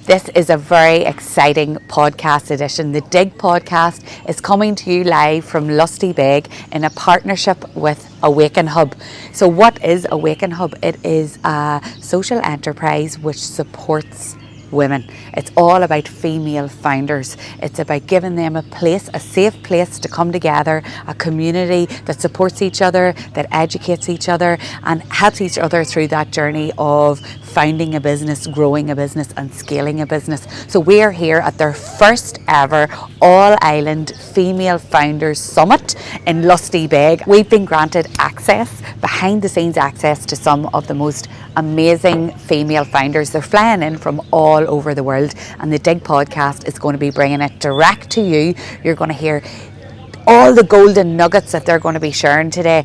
This is a very exciting podcast edition. The Digg Podcast is coming to you live from Lusty Beg in a partnership with AwakenHub. So what is AwakenHub? It is a social enterprise which supports women. It's all about female founders. It's about giving them a safe place to come together, a community that supports each other, that educates each other and helps each other through that journey of founding a business, growing a business and scaling a business. So we're here at their first ever all-island female founders summit in Lusty Beg. We've been granted access, behind the scenes access to some of the most amazing female founders. They're flying in from all over the world and the Digg Podcast is going to be bringing it direct to you. You're going to hear all the golden nuggets that they're going to be sharing today.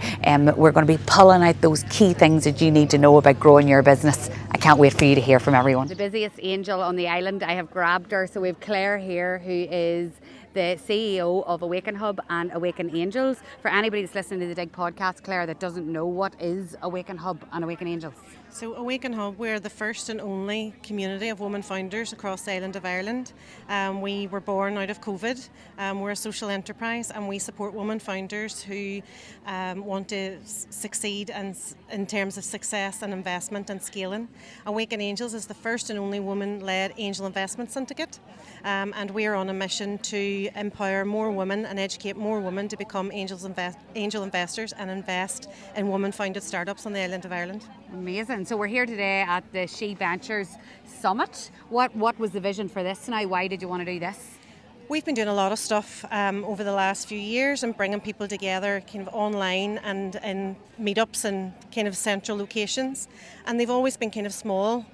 We're going to be pulling out those key things that you need to know about growing your business. I can't wait for you to hear from everyone. The busiest angel on the island, I have grabbed her. So we have Claire here, who is the CEO of AwakenHub and Awaken Angels. For anybody that's listening to the Digg Podcast, Claire, that doesn't know, what is AwakenHub and Awaken Angels? So AwakenHub, we're the first and only community of women founders across the island of Ireland. We were born out of COVID. We're a social enterprise and we support women founders who want to succeed in terms of success and investment and scaling. Awaken Angels is the first and only woman-led angel investment syndicate. And we're on a mission to empower more women and educate more women to become angel investors and invest in women-founded startups on the island of Ireland. Amazing. So we're here today at the SheVentures Summit. What was the vision for this now? Why did you want to do this? We've been doing a lot of stuff over the last few years and bringing people together kind of online and in meetups and kind of central locations. And they've always been kind of small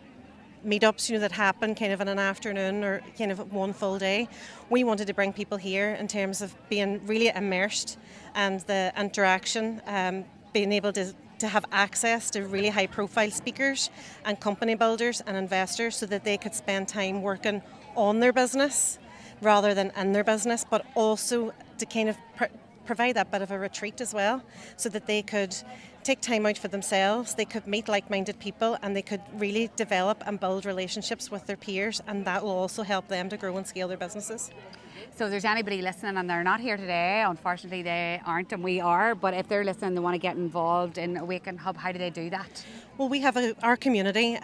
meetups, that happen kind of in an afternoon or kind of one full day. We wanted to bring people here in terms of being really immersed and the interaction, being able to have access to really high profile speakers and company builders and investors so that they could spend time working on their business rather than in their business, but also to kind of provide that bit of a retreat as well so that they could take time out for themselves, they could meet like-minded people and they could really develop and build relationships with their peers, and that will also help them to grow and scale their businesses. So if there's anybody listening and they're not here today, unfortunately they aren't and we are, but if they're listening and they want to get involved in AwakenHub, how do they do that? Well, we have our community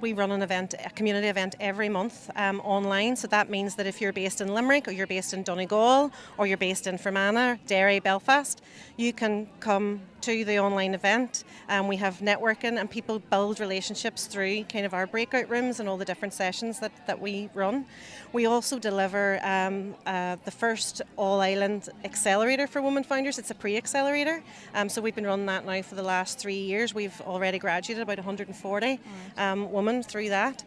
we run a community event every month online. So that means that if you're based in Limerick or you're based in Donegal or you're based in Fermanagh, Derry, Belfast, you can come to the online event. We have networking and people build relationships through kind of our breakout rooms and all the different sessions that we run. We also deliver the first all-island accelerator for women founders. It's a pre-accelerator. So we've been running that now for the last 3 years. We've already graduated about 140 women through that.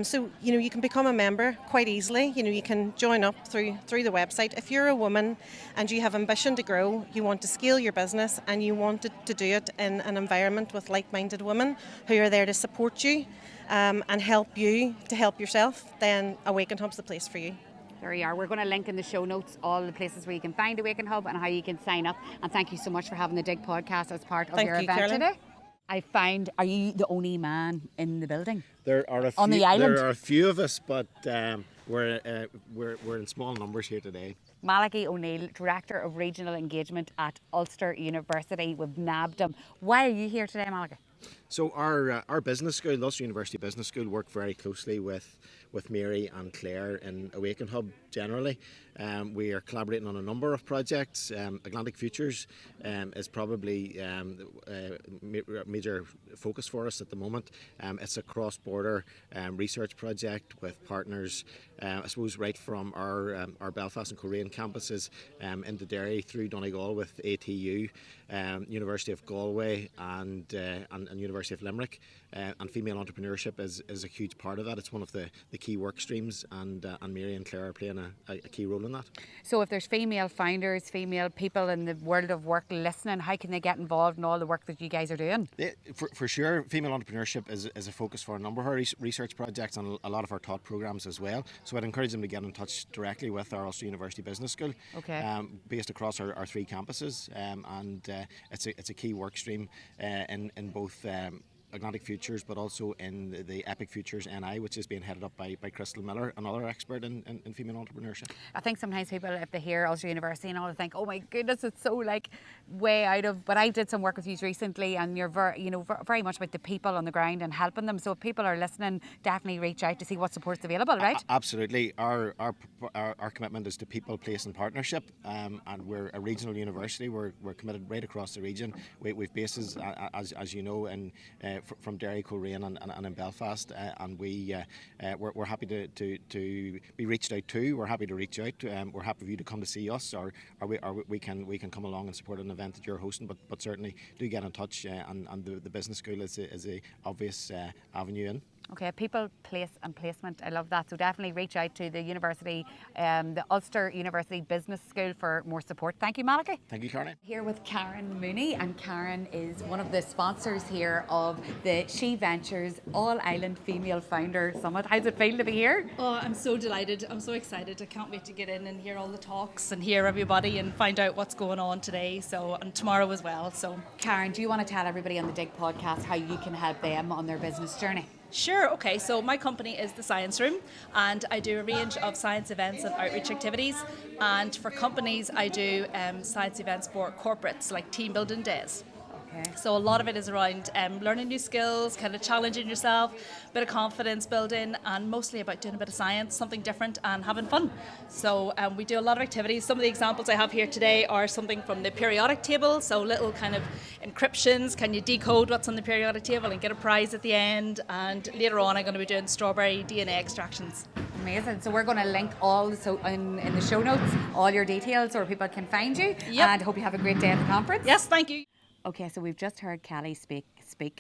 So you can become a member quite easily. You can join up through the website. If you're a woman and you have ambition to grow, you want to scale your business and you want to do it in an environment with like-minded women who are there to support you and help you to help yourself, then AwakenHub's the place for you. There you are. We're going to link in the show notes all the places where you can find AwakenHub and how you can sign up. And thank you so much for having the Digg Podcast as part of your event today. I found, are you the only man in the building? There are a few, on the island? There are a few of us, but we're in small numbers here today. Malachy O'Neill, Director of Regional Engagement at Ulster University. We've nabbed him. Why are you here today, Malachy? So our business school, Ulster University Business School, work very closely with Mary and Claire in AwakenHub generally. We are collaborating on a number of projects. Atlantic Futures is probably a major focus for us at the moment. It's a cross-border research project with partners, I suppose, right from our Belfast and Coleraine campuses into Derry through Donegal with ATU, University of Galway and University of Limerick. And female entrepreneurship is a huge part of that. It's one of the key work streams, and Mary and Claire are playing a key role in that. So if there's female founders, female people in the world of work listening, how can they get involved in all the work that you guys are doing? Yeah, for sure, female entrepreneurship is a focus for a number of our research projects and a lot of our taught programmes as well. So I'd encourage them to get in touch directly with our Ulster University Business School, based across our 3 campuses, and it's a key work stream in both Atlantic Futures, but also in the Epic Futures NI, which is being headed up by Crystal Miller, another expert in female entrepreneurship. I think sometimes people, if they hear Ulster University and all, they think, oh my goodness, it's so like way out of, but I did some work with you recently, and you're very much about the people on the ground and helping them. So if people are listening, definitely reach out to see what support's available, right? Absolutely. Our commitment is to people, place and partnership, and we're a regional university. We're committed right across the region. We've bases, as you know, from Derry, Coleraine and in Belfast, and we're happy to be reached out to. We're happy to reach out. We're happy for you to come to see us, or we can come along and support an event that you're hosting. But certainly do get in touch, and the business school is a obvious avenue in. Okay, people, place and placement. I love that. So definitely reach out to the university, the Ulster University Business School for more support. Thank you, Malachy. Thank you, Karen. Here with Karen Mooney, and Karen is one of the sponsors here of the SheVentures All-Island Female Founder Summit. How's it feel to be here? Oh, I'm so delighted. I'm so excited. I can't wait to get in and hear all the talks and hear everybody and find out what's going on today, and tomorrow as well. So, Karen, do you want to tell everybody on the Digg Podcast how you can help them on their business journey? Sure, okay, so my company is the Science Room, and I do a range of science events and outreach activities, and for companies I do science events for corporates, like team building days. Okay. So a lot of it is around learning new skills, kind of challenging yourself, a bit of confidence building, and mostly about doing a bit of science, something different, and having fun. So we do a lot of activities. Some of the examples I have here today are something from the periodic table, so little kind of encryptions. Can you decode what's on the periodic table and get a prize at the end? And later on I'm going to be doing strawberry DNA extractions. Amazing. So we're going to link all in the show notes, all your details, so people can find you. Yep. And hope you have a great day at the conference. Yes, thank you. Okay, so we've just heard Kelly speak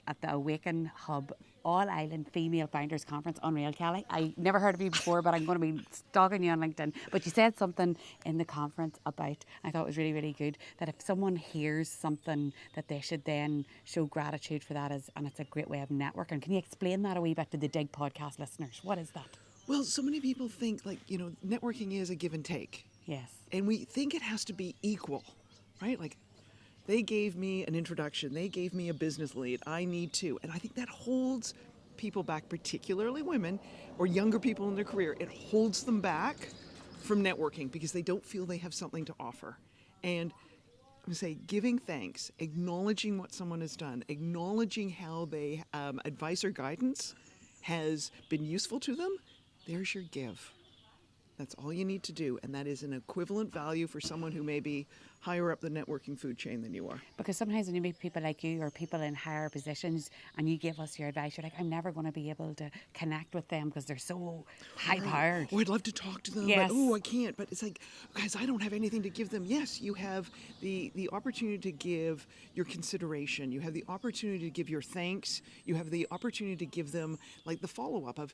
at the AwakenHub All-Island Female Founders Conference. Unreal, Kelly. I never heard of you before, but I'm going to be stalking you on LinkedIn. But you said something in the conference about, I thought it was really, really good, that if someone hears something, that they should then show gratitude for that, and it's a great way of networking. Can you explain that a wee bit to the Digg Podcast listeners? What is that? Well, so many people think networking is a give and take. Yes. And we think it has to be equal, right? Like, they gave me an introduction, they gave me a business lead, I need to. And I think that holds people back, particularly women or younger people in their career. It holds them back from networking because they don't feel they have something to offer. And I'm going to say giving thanks, acknowledging what someone has done, acknowledging how they advice or guidance has been useful to them, there's your give. That's all you need to do, and that is an equivalent value for someone who may be higher up the networking food chain than you are. Because sometimes when you meet people like you or people in higher positions and you give us your advice, you're like, I'm never going to be able to connect with them because they're so high-powered. Oh, I'd love to talk to them, Yes. but I can't. But it's like, guys, I don't have anything to give them. Yes, you have the opportunity to give your consideration. You have the opportunity to give your thanks. You have the opportunity to give them like the follow-up of,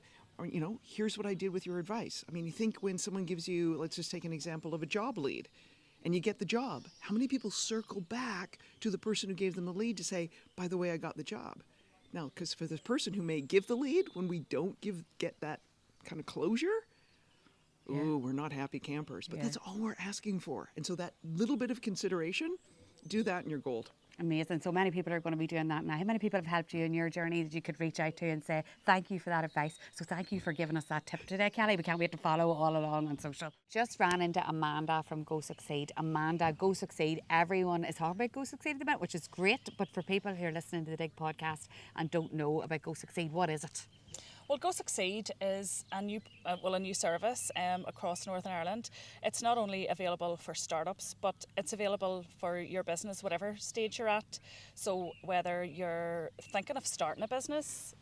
here's what I did with your advice. I mean, you think when someone gives you, let's just take an example of a job lead, and you get the job, how many people circle back to the person who gave them the lead to say, by the way, I got the job? Now, because for the person who may give the lead, when we don't get that kind of closure, ooh, we're not happy campers. But that's all we're asking for. And so that little bit of consideration, do that and you're gold. Amazing. So many people are going to be doing that now. How many people have helped you in your journey that you could reach out to and say, thank you for that advice? So thank you for giving us that tip today, Kelly. We can't wait to follow all along on social. Just ran into Amanda from Go Succeed. Amanda, Go Succeed. Everyone is talking about Go Succeed at the minute, which is great. But for people who are listening to the Digg Podcast and don't know about Go Succeed, what is it? Well, Go Succeed is a new service across Northern Ireland. It's not only available for startups, but it's available for your business, whatever stage you're at. So whether you're thinking of starting a business,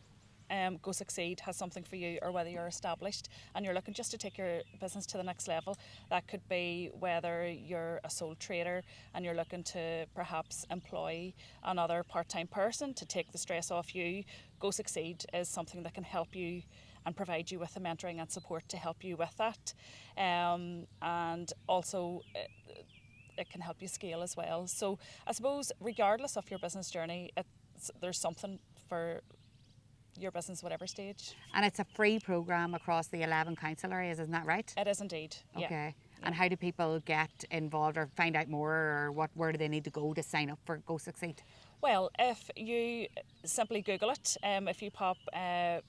Go Succeed has something for you, or whether you're established and you're looking just to take your business to the next level. That could be whether you're a sole trader and you're looking to perhaps employ another part-time person to take the stress off you. Go Succeed is something that can help you and provide you with the mentoring and support to help you with that. And also it can help you scale as well. So I suppose regardless of your business journey, there's something for your business, whatever stage. And it's a free programme across the 11 council areas, isn't that right? It is indeed. Okay. Yeah. And how do people get involved or find out more, or where do they need to go to sign up for Go Succeed? Well, if you simply Google it, if you pop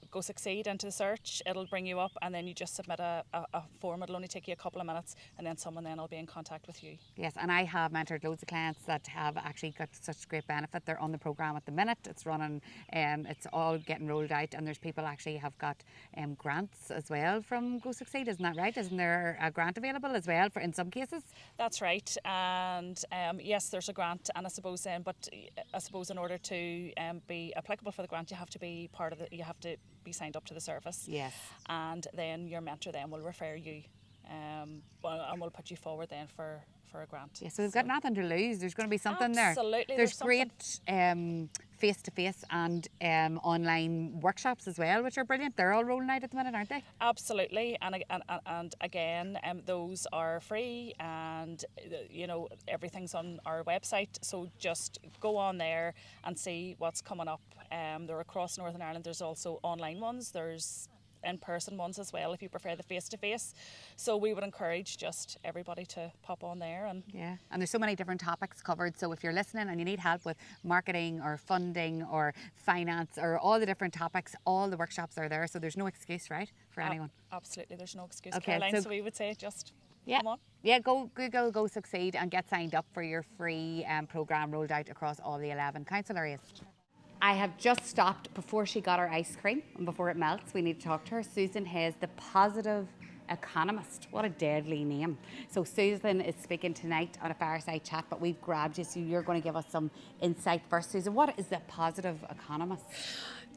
Go Succeed into the search, it'll bring you up, and then you just submit a form. It'll only take you a couple of minutes, and then someone then will be in contact with you. Yes, and I have mentored loads of clients that have actually got such great benefit. They're on the programme at the minute. It's running, it's all getting rolled out, and there's people actually have got grants as well from Go Succeed. Isn't that right? Isn't there a grant available as well for in some cases? That's right, and yes, there's a grant, and I suppose in order to be applicable for the grant, you have to be you have to be signed up to the service. Yes. And then your mentor then will refer you, and will put you forward then for a grant. Yeah, so we've got nothing to lose. There's going to be something there. Absolutely, There's something. great face-to-face and online workshops as well, which are brilliant. They're all rolling out at the minute, aren't they? Absolutely, and again, those are free, and everything's on our website. So just go on there and see what's coming up. They're across Northern Ireland. There's also online ones. There's in-person ones as well if you prefer the face-to-face. So we would encourage just everybody to pop on there. And there's so many different topics covered, so if you're listening and you need help with marketing or funding or finance or all the different topics, all the workshops are there, so there's no excuse, right, for anyone? Absolutely, there's no excuse, Okay, Caroline, so we would say just come on. Yeah, go Google Go Succeed and get signed up for your free programme rolled out across all the 11 council areas. I have just stopped before she got her ice cream and before it melts. We need to talk to her. Susan Hayes, the positive economist. What a deadly name. So Susan is speaking tonight on a fireside chat, but we've grabbed you, so you're going to give us some insight first. Susan, what is the positive economist?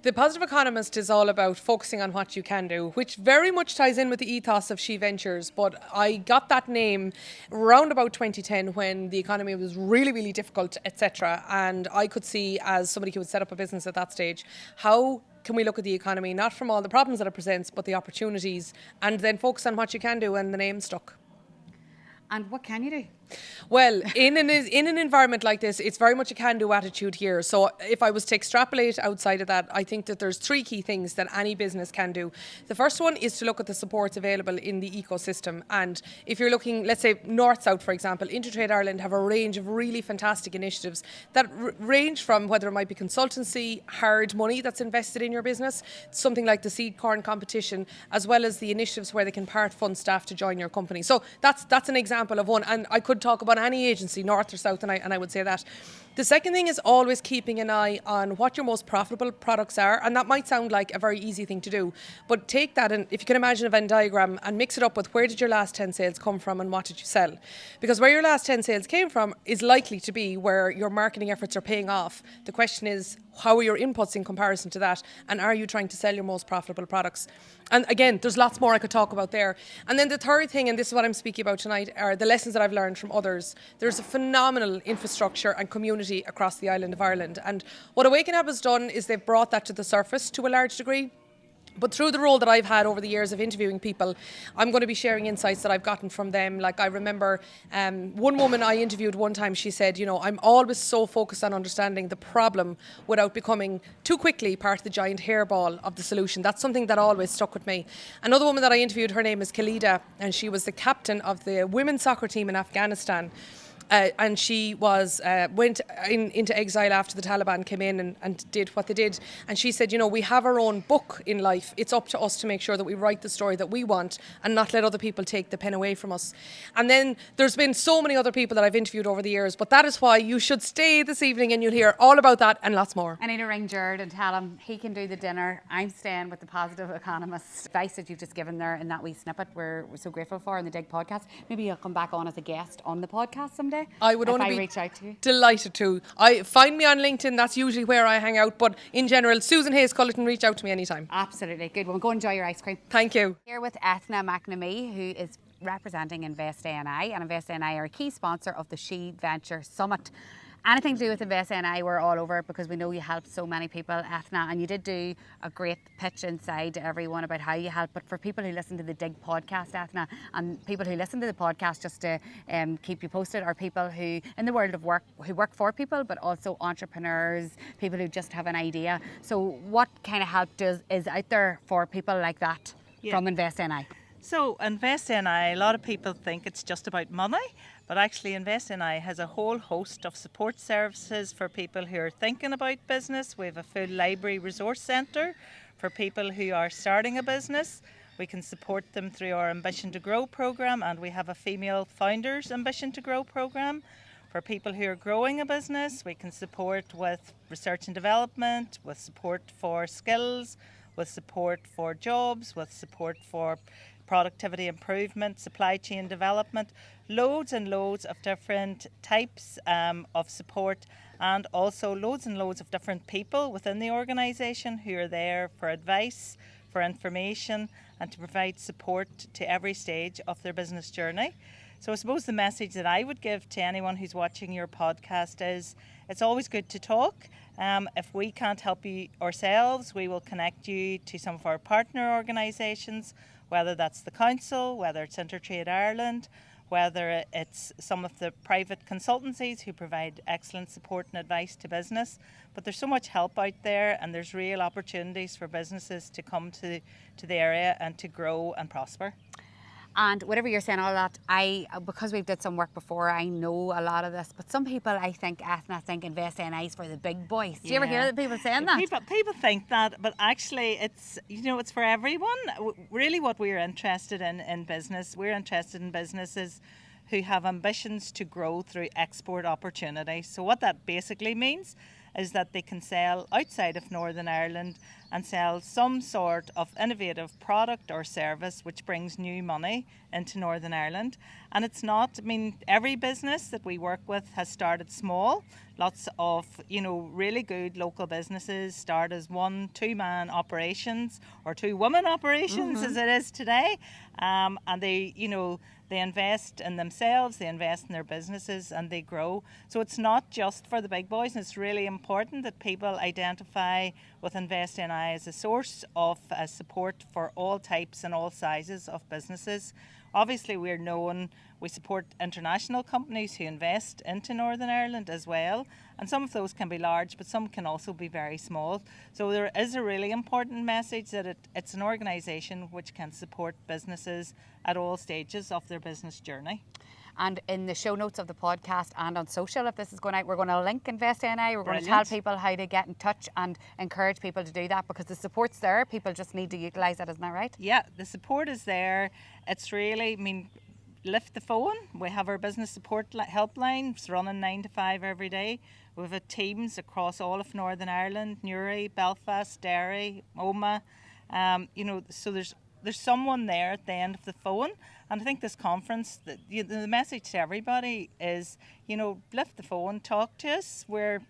The Positive Economist is all about focusing on what you can do, which very much ties in with the ethos of SheVentures. But I got that name around about 2010 when the economy was really, really difficult, etc. And I could see, as somebody who would set up a business at that stage, how can we look at the economy not from all the problems that it presents, but the opportunities, and then focus on what you can do, and the name stuck. And what can you do? Well, in an environment like this, it's very much a can-do attitude here. So if I was to extrapolate outside of that, I think that there's three key things that any business can do. The first one is to look at the supports available in the ecosystem. And if you're looking, let's say, North-South, for example, Intertrade Ireland have a range of really fantastic initiatives that range from whether it might be consultancy, hard money that's invested in your business, something like the seed corn competition, as well as the initiatives where they can part fund staff to join your company. So that's an example of one. And I could talk about any agency, North or South, and I would say that. The second thing is always keeping an eye on what your most profitable products are, and that might sound like a very easy thing to do, but take that, and if you can imagine a Venn diagram, and mix it up with where did your last 10 sales come from and what did you sell? Because where your last 10 sales came from is likely to be where your marketing efforts are paying off. The question is, how are your inputs in comparison to that, and are you trying to sell your most profitable products? And again, there's lots more I could talk about there. And then the third thing, and this is what I'm speaking about tonight, are the lessons that I've learned from others. There's a phenomenal infrastructure and community across the island of Ireland. And what AwakenHub has done is they've brought that to the surface to a large degree. But through the role that I've had over the years of interviewing people, I'm going to be sharing insights that I've gotten from them. Like I remember one woman I interviewed one time, she said, I'm always so focused on understanding the problem without becoming too quickly part of the giant hairball of the solution. That's something that always stuck with me. Another woman that I interviewed, her name is Khalida, and she was the captain of the women's soccer team in Afghanistan. And she went into exile after the Taliban came in and did what they did. And she said, we have our own book in life. It's up to us to make sure that we write the story that we want and not let other people take the pen away from us. And then there's been so many other people that I've interviewed over the years, but that is why you should stay this evening and you'll hear all about that and lots more. I need to ring Jared and tell him he can do the dinner. I'm staying with the Positive Economist. Advice that you've just given there in that wee snippet we're so grateful for in the Digg Podcast. Maybe you'll come back on as a guest on the podcast someday. I would only be reach out to you. Delighted to. Find me on LinkedIn, that's usually where I hang out, but in general, Susan Hayes Cullerton, reach out to me anytime. Absolutely. Good one. Go enjoy your ice cream. Thank you. Here with Ethna McNamee, who is representing Invest ANI, and Invest ANI are a key sponsor of the SheVentures Summit. Anything to do with Invest ANI, we're all over it because we know you help so many people, Ethna, and you did do a great pitch inside to everyone about how you help. But for people who listen to the Digg Podcast, Ethna, and people who listen to the podcast just to keep you posted, are people who, in the world of work, who work for people, but also entrepreneurs, people who just have an idea. So what kind of help is out there for people like that from Invest ANI? So Invest ANI, a lot of people think it's just about money, But actually Invest NI has a whole host of support services for people who are thinking about business. We have a full library resource centre for people who are starting a business. We can support them through our Ambition to Grow programme, and we have a female founders Ambition to Grow programme. For people who are growing a business, we can support with research and development, with support for skills, with support for jobs, with support for productivity improvement, supply chain development, loads and loads of different types of support, and also loads and loads of different people within the organisation who are there for advice, for information, and to provide support to every stage of their business journey. So I suppose the message that I would give to anyone who's watching your podcast is it's always good to talk. If we can't help you ourselves, we will connect you to some of our partner organisations, whether that's the council, whether it's Intertrade Ireland, whether it's some of the private consultancies who provide excellent support and advice to business. But there's so much help out there, and there's real opportunities for businesses to come to the area and to grow and prosper. And whatever you're saying, all that, because we've did some work before, I know a lot of this. But some people, I think, Ethna, think Invest NI is for the big boys. Do you ever hear people saying that? People think that, but actually, it's for everyone. Really, what we're interested in business, we're interested in businesses who have ambitions to grow through export opportunities. So what that basically means is that they can sell outside of Northern Ireland and sell some sort of innovative product or service which brings new money into Northern Ireland. And it's not, every business that we work with has started small. Lots of, really good local businesses start as 1-2 man operations or 2 woman operations as it is today. And they invest in themselves, they invest in their businesses, and they grow. So it's not just for the big boys, and it's really important that people identify with Invest NI as a source of support for all types and all sizes of businesses. Obviously, we support international companies who invest into Northern Ireland as well, and some of those can be large, but some can also be very small. So there is a really important message that it's an organisation which can support businesses at all stages of their business journey. And in the show notes of the podcast and on social, if this is going out, we're going to link Invest NI. We're going to tell people how to get in touch and encourage people to do that, because the support's there. People just need to utilise it, isn't that right? Yeah, the support is there. It's really, lift the phone. We have our business support helpline. It's running 9 to 5 every day. We have teams across all of Northern Ireland, Newry, Belfast, Derry, Omagh. So there's someone there at the end of the phone. And I think this conference, the message to everybody is, lift the phone, talk to us. We're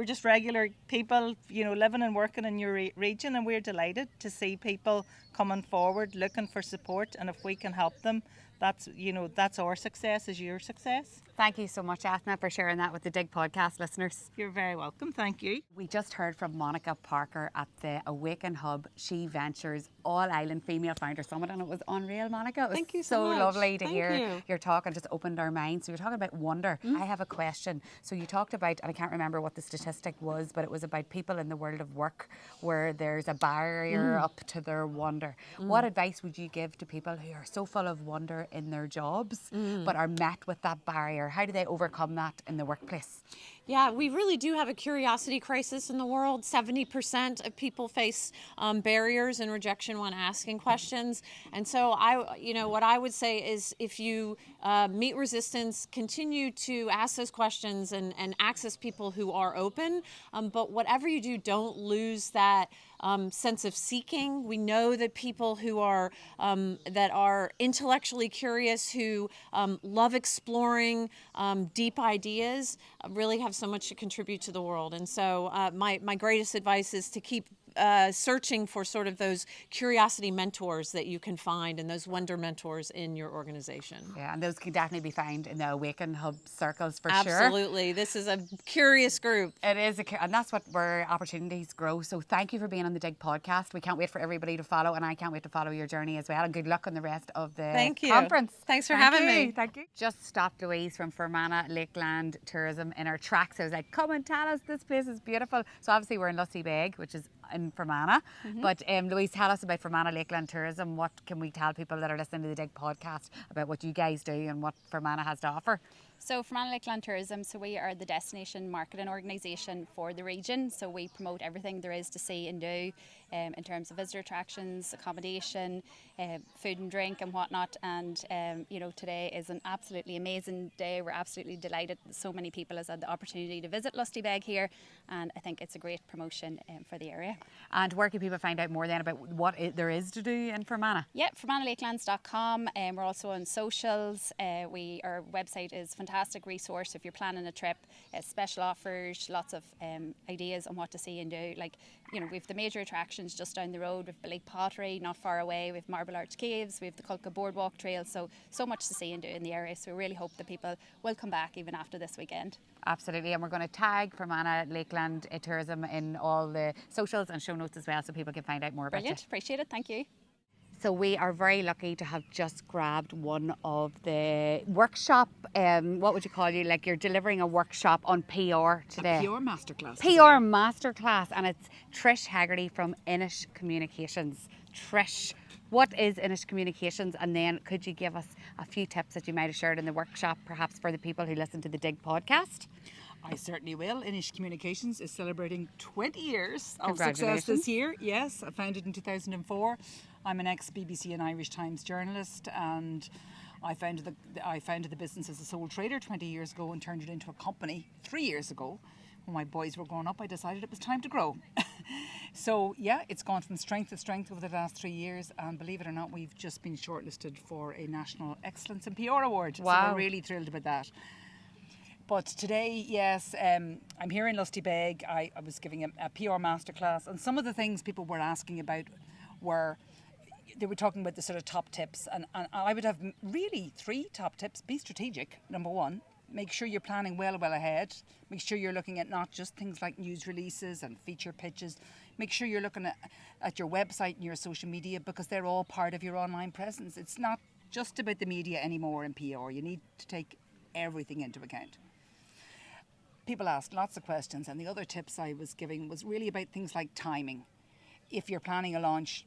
just regular people, living and working in your region, and we're delighted to see people coming forward looking for support. And if we can help them, that's our success, is your success. Thank you so much, Ethna, for sharing that with the Digg Podcast listeners. You're very welcome. Thank you. We just heard from Monica Parker at the AwakenHub SheVentures All-Island Female Founder Summit, and it was unreal, Monica. It was Thank you so much. Lovely to Thank hear you. your talk, and just opened our minds. So you're talking about wonder. I have a question. So you talked about, and I can't remember what the statistic was, but it was about people in the world of work where there's a barrier up to their wonder. What advice would you give to people who are so full of wonder in their jobs but are met with that barrier? How do they overcome that in the workplace? Yeah, we really do have a curiosity crisis in the world. 70% of people face barriers and rejection when asking questions. And so what I would say is, if you meet resistance, continue to ask those questions and access people who are open. But whatever you do, don't lose that sense of seeking. We know that people who are that are intellectually curious, who love exploring deep ideas, really have so much to contribute to the world. And so my greatest advice is to keep searching for sort of those curiosity mentors that you can find, and those wonder mentors in your organization. Yeah, and those can definitely be found in the AwakenHub circles for sure. Absolutely. This is a curious group. It is, and that's where opportunities grow. So thank you for being on the Digg Podcast. We can't wait for everybody to follow, and I can't wait to follow your journey as well. And good luck on the rest of the conference. Thanks for having me. Thank you. Just stopped Louise from Fermanagh Lakeland Tourism in our track. So I was like, come and tell us, this place is beautiful. So obviously we're in Lusty Beg, which is in Fermanagh. But Louise, tell us about Fermanagh Lakeland Tourism. What can we tell people that are listening to the Digg podcast about what you guys do and what Fermanagh has to offer? So Fermanagh Lakeland Tourism, so we are the destination marketing organisation for the region. So we promote everything there is to see and do in terms of visitor attractions, accommodation, food and drink and whatnot. And you know, today is an absolutely amazing day. We're absolutely delighted that so many people has had the opportunity to visit Lusty Beg here, and I think it's a great promotion for the area. And where can people find out more then about what there is to do in Fermanagh? Yeah, FermanaghLakelands.com. We're also on socials. Our website is a fantastic resource if you're planning a trip. Special offers, lots of ideas on what to see and do. Like, you know, we've the major attractions just down the road. We've Lake Pottery not far away. We've Marble Arch Caves. We've the Culca Boardwalk Trail. So much to see and do in the area. So we really hope that people will come back even after this weekend. Absolutely, and we're going to tag Fermanagh Lakeland Tourism in all the socials and show notes as well, so people can find out more about Brilliant, it. appreciate it, thank you. So we are very lucky to have just grabbed one of the workshop, what would you call you, like you're delivering a workshop on PR today. A PR masterclass. PR masterclass, and it's Trish Haggerty from Inish Communications. Trish, what is Inish Communications, and then could you give us a few tips that you might have shared in the workshop, perhaps for the people who listen to the Digg podcast? I certainly will. Inish Communications is celebrating 20 years of success this year. Yes, I founded in 2004. I'm an ex-BBC and Irish Times journalist, and I founded the business as a sole trader 20 years ago and turned it into a company 3 years ago. When my boys were growing up, I decided it was time to grow. So yeah, it's gone from strength to strength over the last 3 years, and believe it or not, we've just been shortlisted for a National Excellence in PR Award. Wow. So we're really thrilled about that. But today, yes, I'm here in Lusty Beg. I was giving a PR masterclass, and some of the things people were asking about were, they were talking about the sort of top tips, and I would have really 3 top tips. Be strategic, number 1. Make sure you're planning well ahead. Make sure you're looking at not just things like news releases and feature pitches. Make sure you're looking at your website and your social media, because they're all part of your online presence. It's not just about the media anymore in PR. You need to take everything into account. People asked lots of questions, and the other tips I was giving was really about things like timing. If you're planning a launch,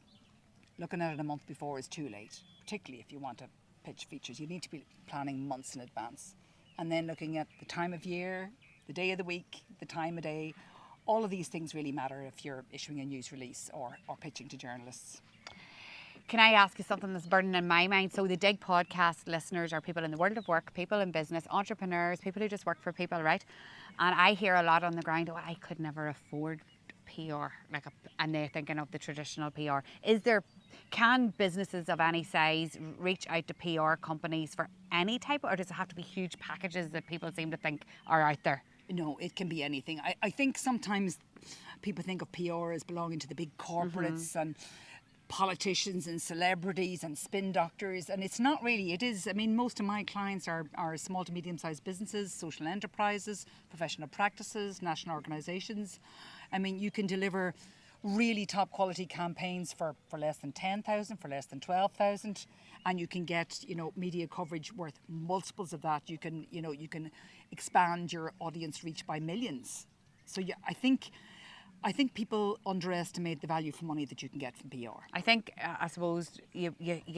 looking at it a month before is too late, particularly if you want to pitch features. You need to be planning months in advance. And then looking at the time of year, the day of the week, the time of day, all of these things really matter if you're issuing a news release or pitching to journalists. Can I ask you something that's burning in my mind? So the Digg podcast listeners are people in the world of work, people in business, entrepreneurs, people who just work for people, right? And I hear a lot on the ground, I could never afford PR, and they're thinking of the traditional PR. Can businesses of any size reach out to PR companies for any type, or does it have to be huge packages that people seem to think are out there? No, it can be anything. I think sometimes people think of PR as belonging to the big corporates and politicians and celebrities and spin doctors, and it's not really. It is, I mean, most of my clients are small to medium-sized businesses, social enterprises, professional practices, national organisations. I mean, you can deliver really top quality campaigns for less than 10,000, for less than 12,000, and you can get, media coverage worth multiples of that. You can expand your audience reach by millions. So yeah, I think people underestimate the value for money that you can get from PR. I think, I suppose, you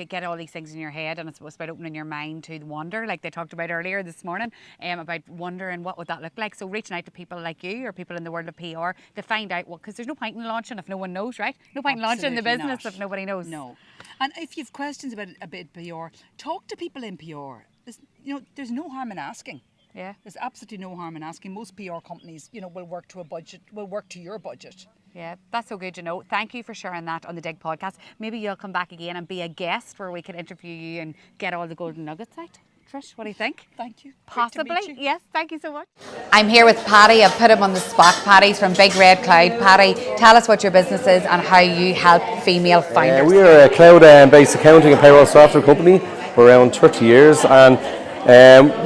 get all these things in your head, and it's about opening your mind to the wonder, like they talked about earlier this morning, about wondering what would that look like. So reaching out to people like you or people in the world of PR to find out what, because there's no point in launching if no one knows, right? No point in launching the business if nobody knows. No. And if you've questions about PR, talk to people in PR. There's no harm in asking. Yeah. There's absolutely no harm in asking. Most PR companies, will work to a budget, will work to your budget. Yeah, that's so good to know. Thank you for sharing that on the Digg podcast. Maybe you'll come back again and be a guest where we can interview you and get all the golden nuggets out. Trish, what do you think? Thank you. Possibly. Great to meet you. Yes, thank you so much. I'm here with Paddy. I've put him on the spot. Paddy's from Big Red Cloud. Paddy, tell us what your business is and how you help female founders. We are a cloud-based accounting and payroll software company for around 30 years, and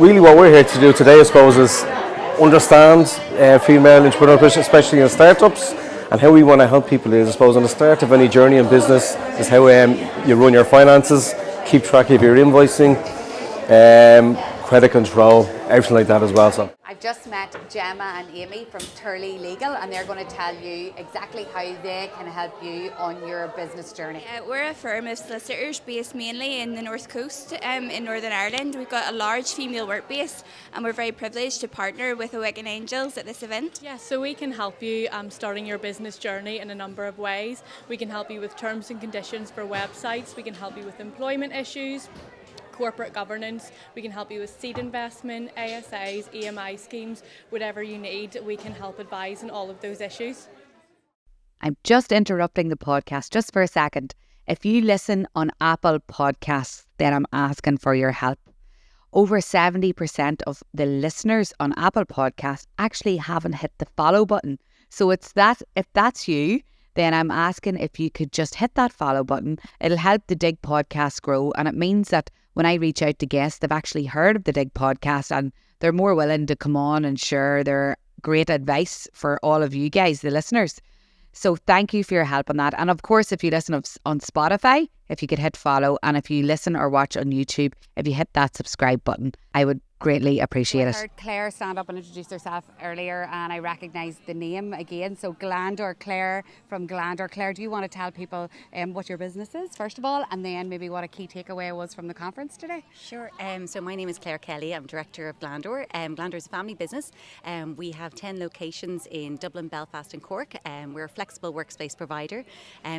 really what we're here to do today, I suppose, is understand female entrepreneurship, especially in startups, and how we want to help people is, I suppose, on the start of any journey in business is how you run your finances, keep track of your invoicing, credit control, everything like that as well. So I've just met Gemma and Amy from Turley Legal, and they're going to tell you exactly how they can help you on your business journey. We're a firm of solicitors based mainly in the North Coast in Northern Ireland. We've got a large female work base, and we're very privileged to partner with Awaken Angels at this event. Yeah, so we can help you starting your business journey in a number of ways. We can help you with terms and conditions for websites. We can help you with employment issues, corporate governance. We can help you with seed investment, ASAs, EMI schemes, whatever you need. We can help advise on all of those issues. I'm just interrupting the podcast just for a second. If you listen on Apple Podcasts, then I'm asking for your help. Over 70% of the listeners on Apple Podcasts actually haven't hit the follow button. So if that's you, then I'm asking if you could just hit that follow button. It'll help the Digg Podcast grow, and it means that when I reach out to guests, they've actually heard of the Digg Podcast and they're more willing to come on and share their great advice for all of you guys, the listeners. So thank you for your help on that. And of course, if you listen on Spotify, if you could hit follow, and if you listen or watch on YouTube, if you hit that subscribe button, I would greatly appreciate it. I heard Claire stand up and introduce herself earlier, and I recognised the name again. So Glandor, Claire from Glandor. Claire, do you want to tell people what your business is, first of all, and then maybe what a key takeaway was from the conference today? Sure. So my name is Claire Kelly. I'm director of Glandor. Glandor is a family business. We have 10 locations in Dublin, Belfast and Cork. We're a flexible workspace provider.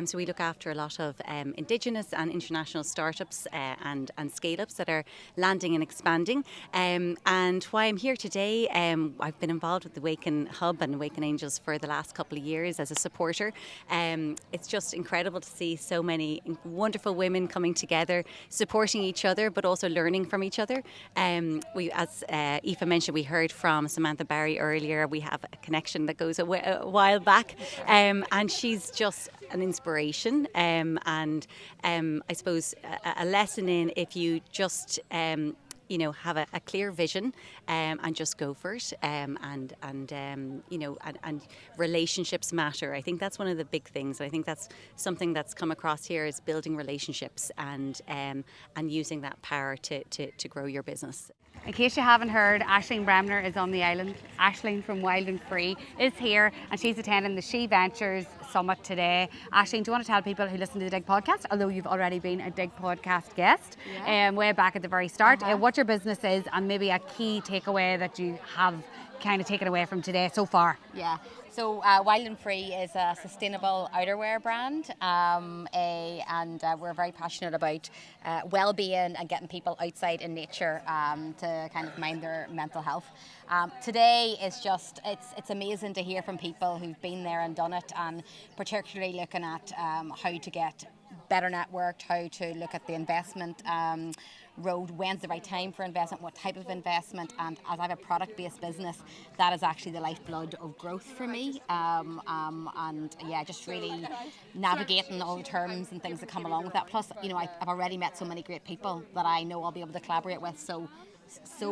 So we look after a lot of Indigenous and international startups and scale-ups that are landing and expanding. And why I'm here today, I've been involved with the Awaken Hub and Awaken Angels for the last couple of years as a supporter. It's just incredible to see so many wonderful women coming together, supporting each other, but also learning from each other. As Aoife mentioned, we heard from Samantha Barry earlier. We have a connection that goes a while back, and she's just an inspiration, and I suppose a lesson in if you just have a clear vision and just go for it, and relationships matter. I think that's one of the big things. I think that's something that's come across here is building relationships and using that power to grow your business. In case you haven't heard, Aisling Bremner is on the island. Aisling from Wild and Free is here, and she's attending the SheVentures Summit today. Aisling, do you want to tell people who listen to the Digg Podcast, although you've already been a Digg Podcast guest, way back at the very start, what your business is and maybe a key takeaway that you have kind of taken away from today so far? Yeah. So Wild and Free is a sustainable outerwear brand, and we're very passionate about well-being and getting people outside in nature to kind of mind their mental health. Today is just, it's amazing to hear from people who've been there and done it, and particularly looking at how to get better networked, how to look at the investment road, when's the right time for investment, what type of investment, and as I have a product-based business, that is actually the lifeblood of growth for me, and yeah, just really navigating all the terms and things that come along with that. Plus, I've already met so many great people that I know I'll be able to collaborate with, so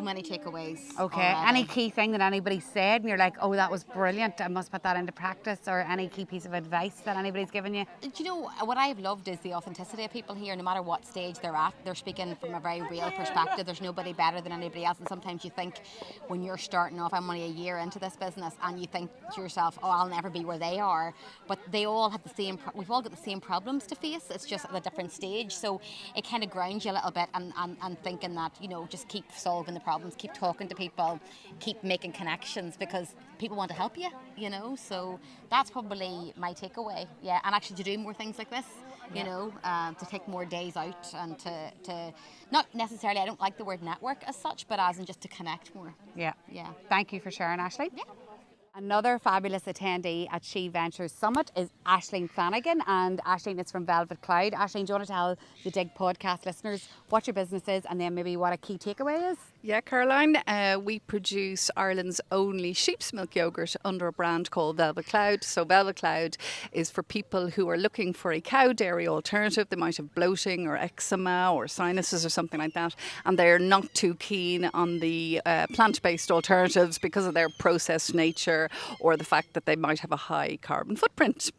many takeaways. Okay. Any key thing that anybody said and you're like, oh, that was brilliant, I must put that into practice, or any key piece of advice that anybody's given you? Do you know, what I've loved is the authenticity of people here. No matter what stage they're at, they're speaking from a very real perspective. There's nobody better than anybody else, and sometimes you think when you're starting off, I'm only a year into this business, and you think to yourself, oh, I'll never be where they are, but they all have the same, we've all got the same problems to face, it's just at a different stage, so it kind of grounds you a little bit, and thinking that, just keep solving the problems, keep talking to people, keep making connections, because people want to help you, so that's probably my takeaway. Yeah, and actually to do more things like this, to take more days out, and to not necessarily, I don't like the word network as such, but as in just to connect more. Yeah. Thank you for sharing, Aisling. Yeah. Another fabulous attendee at SheVentures Summit is Aisling Flanagan, and Aisling is from Velvet Cloud. Aisling, do you want to tell the Digg Podcast listeners what your business is, and then maybe what a key takeaway is? Yeah, Caroline, we produce Ireland's only sheep's milk yoghurt under a brand called Velvet Cloud. So Velvet Cloud is for people who are looking for a cow dairy alternative. They might have bloating or eczema or sinuses or something like that, and they're not too keen on the plant-based alternatives because of their processed nature or the fact that they might have a high carbon footprint.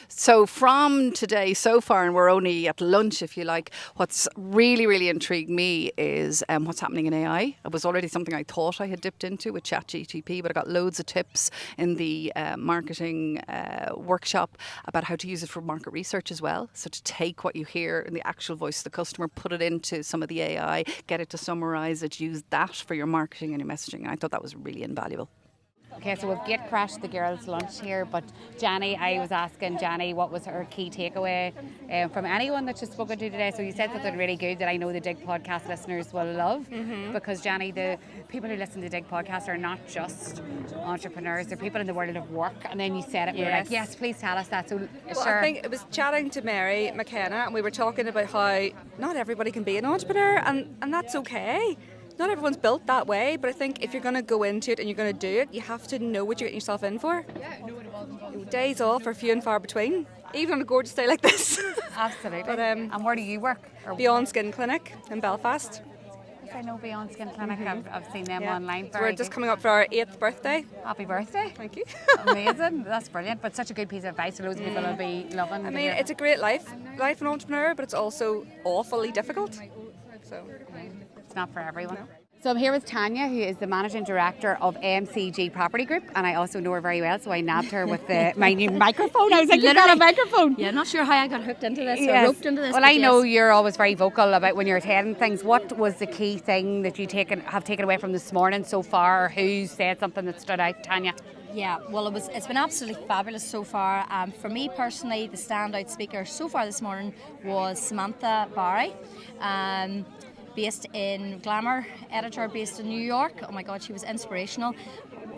So from today so far, and we're only at lunch if you like, what's really, really intrigued me is what's happening in AI. It was already something I thought I had dipped into with ChatGPT, but I got loads of tips in the marketing workshop about how to use it for market research as well. So to take what you hear in the actual voice of the customer, put it into some of the AI, get it to summarise it, use that for your marketing and your messaging. And I thought that was really invaluable. Okay, so we've gate crashed the girls' lunch here, but Jenny, I was asking Jenny what was her key takeaway from anyone that she's spoken to today. So you said something really good that I know the Digg Podcast listeners will love, because Jenny, the people who listen to Digg Podcast are not just entrepreneurs, they're people in the world of work. And then you said it, we were like, yes, please tell us that. So sure. I think it was chatting to Mary McKenna, and we were talking about how not everybody can be an entrepreneur, and that's okay. Not everyone's built that way, but I think if you're going to go into it and you're going to do it, you have to know what you're getting yourself in for. Days off are few and far between, even on a gorgeous day like this. Absolutely. But, and where do you work? Beyond Skin Clinic in Belfast. I know Beyond Skin Clinic. I've seen them online. So we're just coming up for our 8th birthday. Happy birthday. Thank you. Amazing. That's brilliant. But such a good piece of advice. Loads of people will be loving. I mean, it's a great life an entrepreneur, but it's also awfully difficult. So it's not for everyone. No. So I'm here with Tanya, who is the Managing Director of MCG Property Group, and I also know her very well, so I nabbed her with my new microphone. I was like, you've got a microphone. Yeah, not sure how I got hooked into this or roped into this. Well, I know you're always very vocal about when you're attending things. What was the key thing that you have taken away from this morning so far? Who said something that stood out, Tanya? Yeah, well, it's been absolutely fabulous so far. For me personally, the standout speaker so far this morning was Samantha Barry. Based in Glamour, editor based in New York. Oh my God, she was inspirational.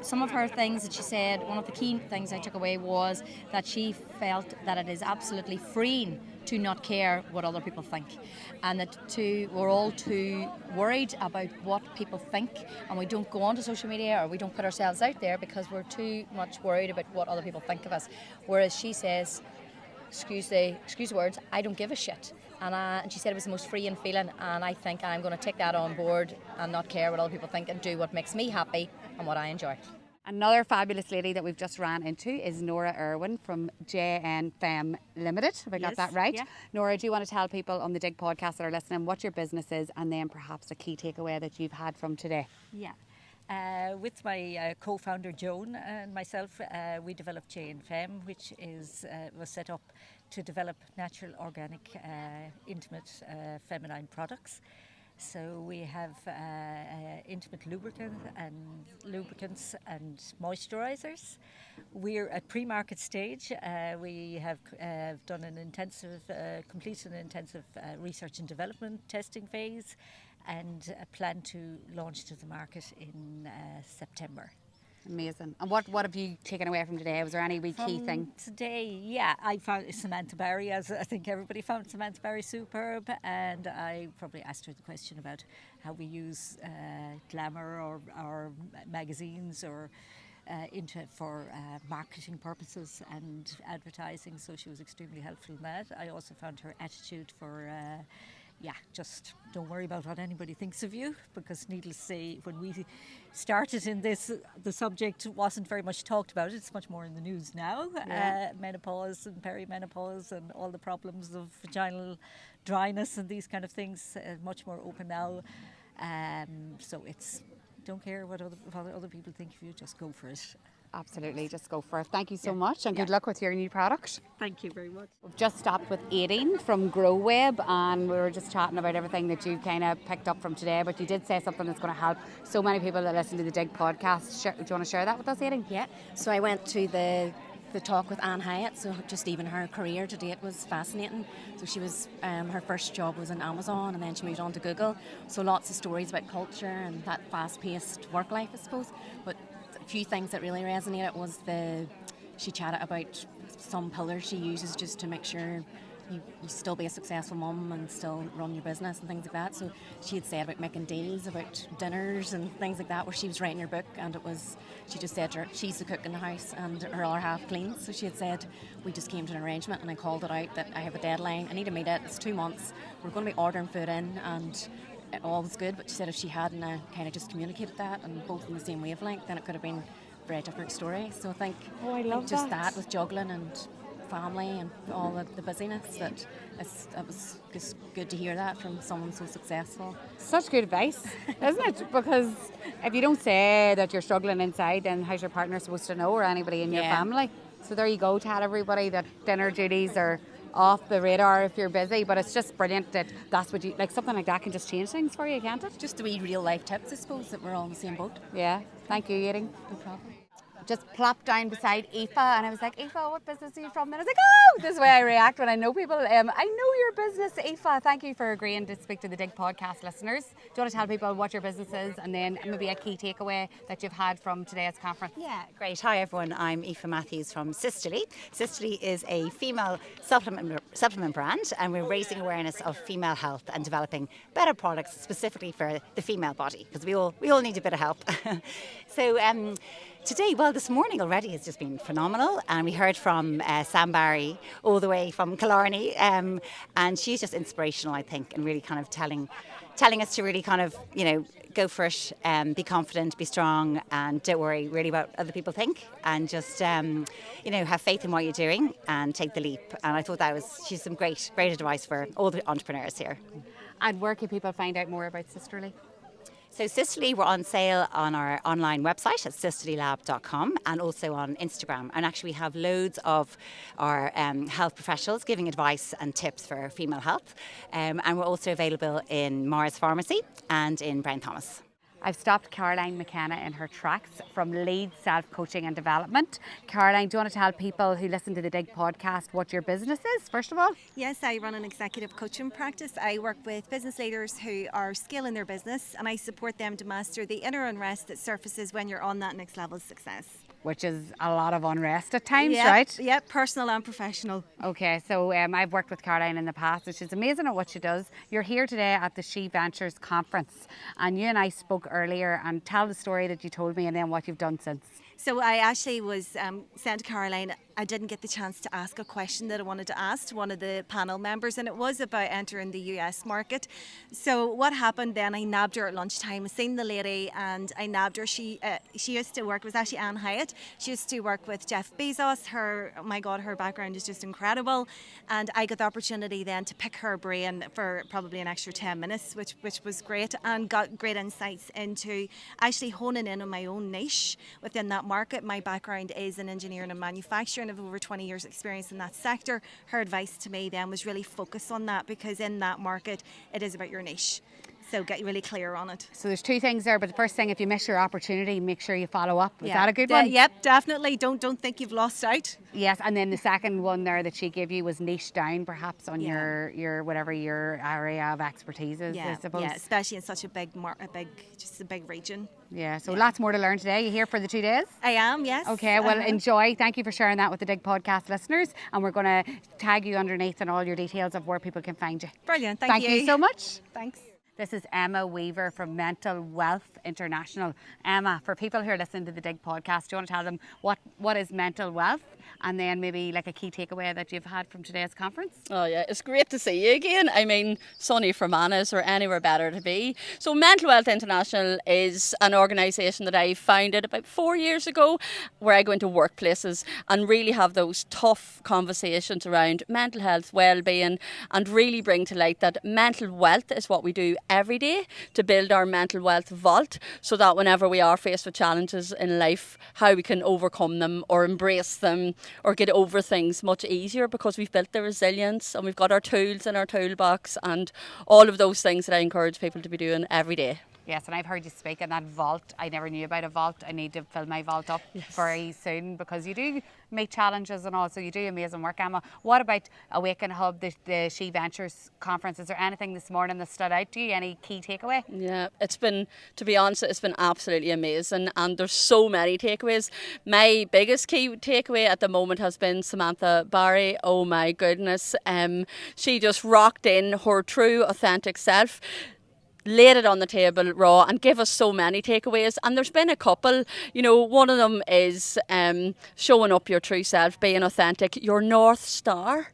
Some of her things that she said, one of the key things I took away was that she felt that it is absolutely freeing to not care what other people think, and that we're all too worried about what people think, and we don't go onto social media or we don't put ourselves out there because we're too much worried about what other people think of us. Whereas she says, excuse the words, I don't give a shit. And she said it was the most freeing feeling, and I think I'm going to take that on board and not care what other people think and do what makes me happy and what I enjoy. Another fabulous lady that we've just ran into is Nora Irwin from JN Femme Limited. Have I got that right? Yeah. Nora, do you want to tell people on the Digg Podcast that are listening what your business is, and then perhaps a key takeaway that you've had from today? Yeah. With my co-founder Joan and myself, we developed JN Femme, which was set up to develop natural, organic, intimate, feminine products. So we have intimate lubricants and moisturizers. We're at pre-market stage. We have completed an intensive research and development testing phase, and plan to launch to the market in September. Amazing. And what have you taken away from today? Was there any key thing? Today, yeah, I found Samantha Barry, as I think everybody found Samantha Barry superb, and I probably asked her the question about how we use glamour or magazines or for marketing purposes and advertising, so she was extremely helpful in that. I also found her attitude for just don't worry about what anybody thinks of you, because needless to say, when we started in this, the subject wasn't very much talked about. It's much more in the news now. Menopause and perimenopause and all the problems of vaginal dryness and these kind of things, much more open now. So it's, don't care what other people think of you, just go for it. Absolutely, just go for it. Thank you so much, and good luck with your new product. Thank you very much. We've just stopped with Aideen from GrowWeb, and we were just chatting about everything that you kind of picked up from today, but you did say something that's going to help so many people that listen to the Digg Podcast. Do you want to share that with us, Aideen? Yeah, so I went to the talk with Anne Hyatt, so just even her career to date was fascinating. So she was, her first job was in Amazon, and then she moved on to Google, so lots of stories about culture and that fast-paced work life, I suppose. But a few things that really resonated was she chatted about some pillars she uses just to make sure you still be a successful mum and still run your business and things like that. So she had said about making deals, about dinners and things like that, where she was writing her book, and she just said to her, she's the cook in the house and her other half cleans. So she had said, we just came to an arrangement, and I called it out that I have a deadline, I need to meet it, it's 2 months, we're going to be ordering food in, and all was good. But she said if she hadn't kind of just communicated that and both in the same wavelength, then it could have been a very different story. So I think I love just that with juggling and family and all the busyness. That it was just good to hear that from someone so successful. Such good advice, isn't it? Because if you don't say that you're struggling inside, then how's your partner supposed to know, or anybody in your family? So there you go, tell everybody that dinner duties are off the radar if you're busy, but it's just brilliant that that's what you, like something like that can just change things for you, can't it? Just to read real life tips, I suppose, that we're all in the same boat. Yeah, thank you, Yering. No problem. Just plopped down beside Aoife and I was like, Aoife, what business are you from? And I was like, oh, this is the way I react when I know people. I know your business, Aoife. Thank you for agreeing to speak to the Digg Podcast listeners. Do you want to tell people what your business is and then maybe a key takeaway that you've had from today's conference? Yeah, great. Hi everyone, I'm Aoife Matthews from Sisterly. Sisterly is a female supplement brand, and we're raising awareness of female health and developing better products specifically for the female body, because we all need a bit of help. So today, well, this morning already has just been phenomenal, and we heard from Sam Barry all the way from Killarney, and she's just inspirational, I think, and really kind of telling us to really kind of, go for it, be confident, be strong, and don't worry really about what other people think, and just, have faith in what you're doing and take the leap. And I thought she's some great advice for all the entrepreneurs here. And where can people find out more about Sisterly? So Sisterly, we're on sale on our online website at sisterlylab.com and also on Instagram. And actually we have loads of our health professionals giving advice and tips for female health. And we're also available in Mars Pharmacy and in Brown Thomas. I've stopped Caroline McKenna in her tracks from Lead Self-Coaching and Development. Caroline, do you want to tell people who listen to the Digg podcast what your business is, first of all? Yes, I run an executive coaching practice. I work with business leaders who are scaling their business, and I support them to master the inner unrest that surfaces when you're on that next level of success. Which is a lot of unrest at times, yep, right? Yep, personal and professional. Okay, so I've worked with Caroline in the past, and she's amazing at what she does. You're here today at the SheVentures conference, and you and I spoke earlier, and tell the story that you told me and then what you've done since. So I actually was saying to Caroline, I didn't get the chance to ask a question that I wanted to ask to one of the panel members, and it was about entering the US market. So what happened then, I nabbed her at lunchtime. I seen the lady and I nabbed her. She used to work, it was actually Anne Hyatt. She used to work with Jeff Bezos. Oh my God, her background is just incredible. And I got the opportunity then to pick her brain for probably an extra 10 minutes, which was great, and got great insights into actually honing in on my own niche within that market. My background is in engineering and manufacturing. Of over 20 years experience in that sector. Her advice to me then was really focus on that, because in that market it is about your niche. So get really clear on it. So there's two things there, but the first thing, if you miss your opportunity, make sure you follow up. Is that a good one? Yep, definitely. Don't think you've lost out. Yes, and then the second one there that she gave you was niche down, perhaps on your whatever your area of expertise is, I suppose. Yeah, especially in such a big region. Yeah, so lots more to learn today. You here for the 2 days? I am, yes. Okay, well enjoy. Thank you for sharing that with the Digg Podcast listeners, and we're going to tag you underneath and all your details of where people can find you. Brilliant, thank you so much. Thanks. This is Emma Weaver from Mental Wealth International. Emma, for people who are listening to the Digg Podcast, do you want to tell them what is mental wealth, and then maybe like a key takeaway that you've had from today's conference? Oh yeah, it's great to see you again. I mean, sunny Fermanagh or anywhere better to be. So Mental Wealth International is an organisation that I founded about 4 years ago, where I go into workplaces and really have those tough conversations around mental health, well-being, and really bring to light that mental wealth is what we do every day to build our mental wealth vault, so that whenever we are faced with challenges in life, how we can overcome them or embrace them or get over things much easier, because we've built the resilience and we've got our tools in our toolbox and all of those things that I encourage people to be doing every day. Yes, and I've heard you speak in that vault. I never knew about a vault. I need to fill my vault up very soon, because you do meet challenges and all, so you do amazing work, Emma. What about AwakenHub, the SheVentures conference? Is there anything this morning that stood out to you? Any key takeaway? Yeah, it's been, to be honest, it's been absolutely amazing, and there's so many takeaways. My biggest key takeaway at the moment has been Samantha Barry. Oh my goodness. She just rocked in her true, authentic self, laid it on the table raw, and give us so many takeaways. And there's been a couple, one of them is showing up your true self, being authentic, your North Star.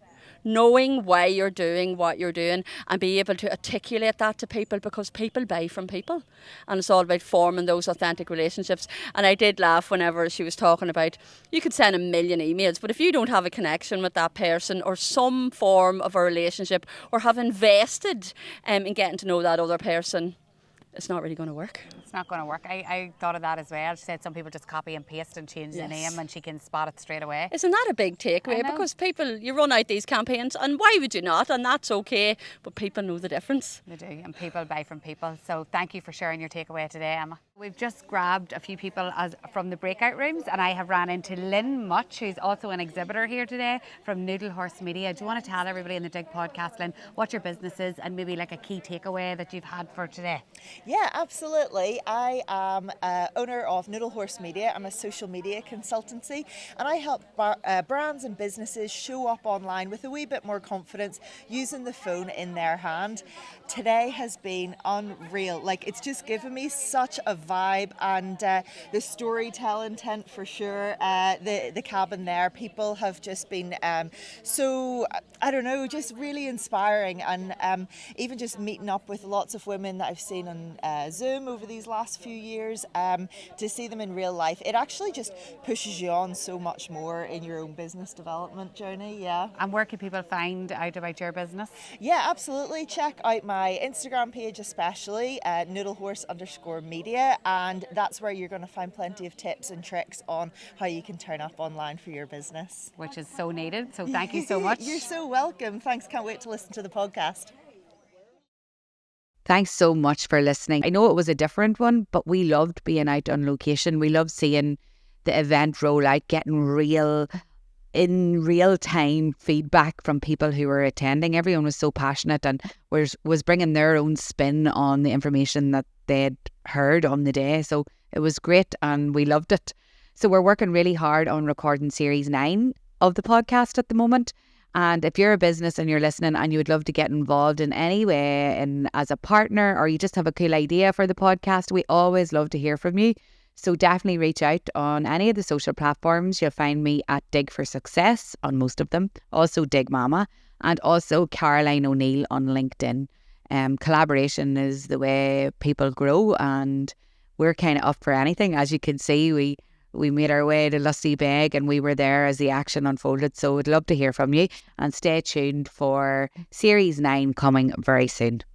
knowing why you're doing what you're doing and be able to articulate that to people, because people buy from people, and it's all about forming those authentic relationships. And I did laugh whenever she was talking about, you could send a million emails, but if you don't have a connection with that person or some form of a relationship, or have invested in getting to know that other person, it's not really going to work. It's not going to work. I thought of that as well. She said some people just copy and paste and change the name, and she can spot it straight away. Isn't that a big takeaway? Because people, you run out these campaigns, and why would you not? And that's okay, but people know the difference. They do, and people buy from people. So thank you for sharing your takeaway today, Emma. We've just grabbed a few people from the breakout rooms, and I have ran into Lynn Much, who's also an exhibitor here today from Noodle Horse Media. Do you want to tell everybody in the Digg Podcast, Lynn, what your business is and maybe like a key takeaway that you've had for today? Yeah, absolutely. I am owner of Noodle Horse Media. I'm a social media consultancy, and I help brands and businesses show up online with a wee bit more confidence using the phone in their hand. Today has been unreal. Like, it's just given me such a vibe, and the storytelling tent for sure. The cabin there, people have just been so, I don't know, just really inspiring, and even just meeting up with lots of women that I've seen on Zoom over these last few years, to see them in real life, it actually just pushes you on so much more in your own business development journey. Yeah. And where can people find out about your business? Yeah, absolutely. Check out my Instagram page, especially noodlehorse_media, and that's where you're going to find plenty of tips and tricks on how you can turn up online for your business, which is so needed. So thank you so much. You're so welcome. Thanks. Can't wait to listen to the podcast. Thanks so much for listening. I know it was a different one, but we loved being out on location. We loved seeing the event roll out, getting real time feedback from people who were attending. Everyone was so passionate and was bringing their own spin on the information that they'd heard on the day. So it was great and we loved it. So we're working really hard on recording series 9 of the podcast at the moment. And if you're a business and you're listening and you would love to get involved in any way, and as a partner, or you just have a cool idea for the podcast, we always love to hear from you. So definitely reach out on any of the social platforms. You'll find me at Digg for Success on most of them. Also Digg Mama, and also Caroline O'Neill on LinkedIn. Collaboration is the way people grow, and we're kind of up for anything. As you can see, we made our way to Lusty Beg and we were there as the action unfolded. So we'd love to hear from you, and stay tuned for series 9 coming very soon.